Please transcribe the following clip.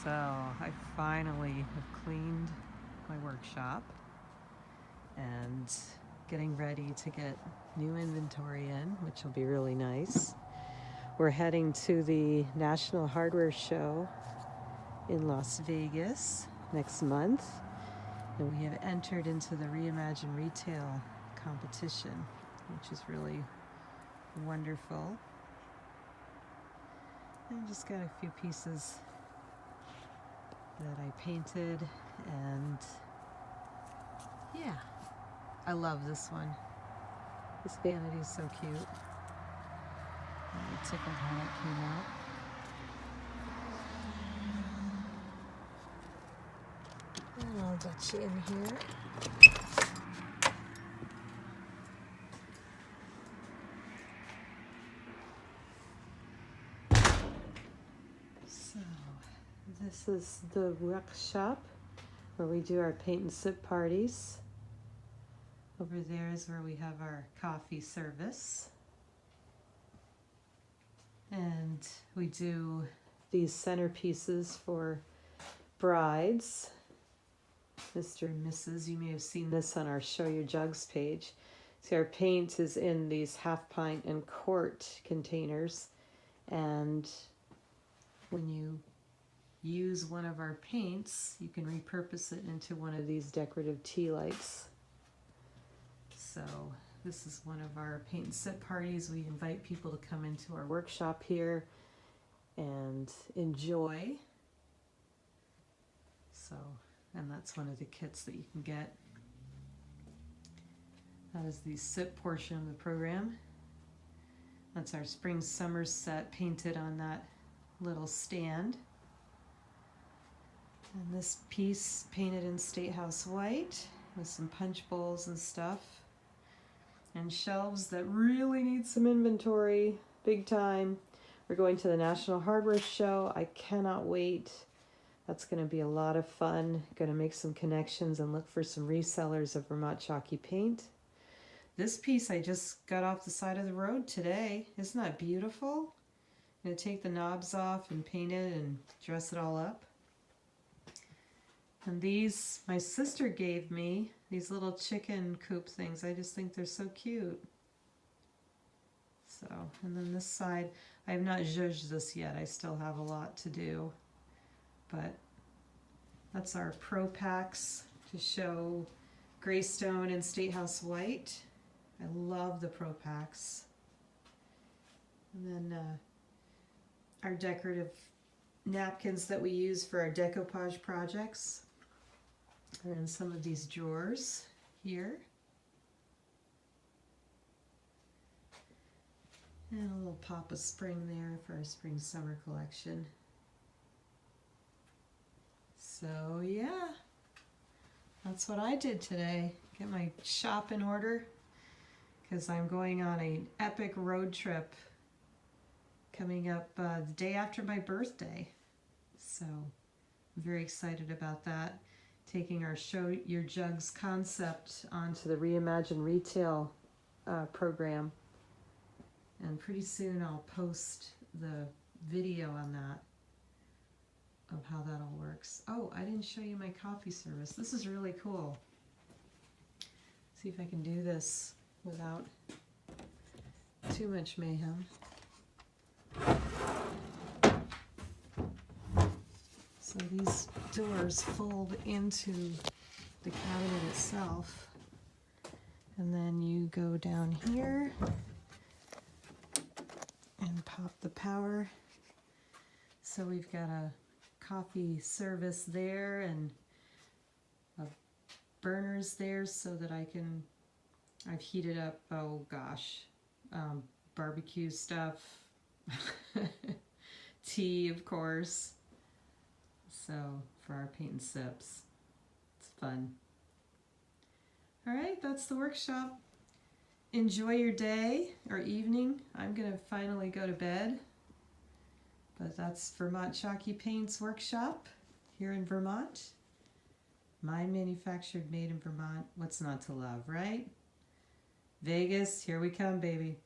So I finally have cleaned my workshop and getting ready to get new inventory in, which will be really nice. We're heading to the National Hardware Show in Las Vegas next month, and we have entered into the Reimagine Retail competition, which is really wonderful. I just got a few pieces that I painted, and yeah, I love this one. This vanity is so cute. I'm tickled how it came out. And I'll get you in here. So, this is the workshop where we do our paint and sip parties. Over there is where we have our coffee service. And we do these centerpieces for brides. Mr. and Mrs. You may have seen this on our Show Your Jugs page. See, our paint is in these half pint and quart containers, and when you use one of our paints, you can repurpose it into one of these decorative tea lights. So this is one of our paint and sip parties. We invite people to come into our workshop here and enjoy. So, and that's one of the kits that you can get. That is the sip portion of the program. That's our spring summer set painted on that little stand. And this piece painted in State House white with some punch bowls and stuff. And shelves that really need some inventory, big time. We're going to the National Hardware Show. I cannot wait. That's going to be a lot of fun. Going to make some connections and look for some resellers of Vermont Chalky Paint. This piece I just got off the side of the road today. Isn't that beautiful? I'm going to take the knobs off and paint it and dress it all up. And these, my sister gave me, these little chicken coop things. I just think they're so cute. So, and then this side, I have not zhuzhed this yet. I still have a lot to do. But that's our Pro Packs to show Greystone and State House White. I love the Pro Packs. And then our decorative napkins that we use for our decoupage projects are in some of these drawers here. And a little pop of spring there for our spring summer collection. So yeah, that's what I did today. Get my shop in order because I'm going on an epic road trip coming up the day after my birthday. So I'm very excited about that. Taking our Show Your Jugs concept onto the Reimagine Retail program. And pretty soon I'll post the video on that, of how that all works. Oh, I didn't show you my coffee service. This is really cool. See if I can do this without too much mayhem. So these doors fold into the cabinet itself, and then you go down here and pop the power. So we've got a coffee service there and burners there so that I've heated up, oh gosh, barbecue stuff, tea of course. So for our paint and sips, it's fun. All right, that's the workshop. Enjoy your day or evening. I'm gonna finally go to bed. But that's Vermont Chalky Paint's workshop here in Vermont. Mine manufactured, made in Vermont. What's not to love, right? Vegas, here we come, baby.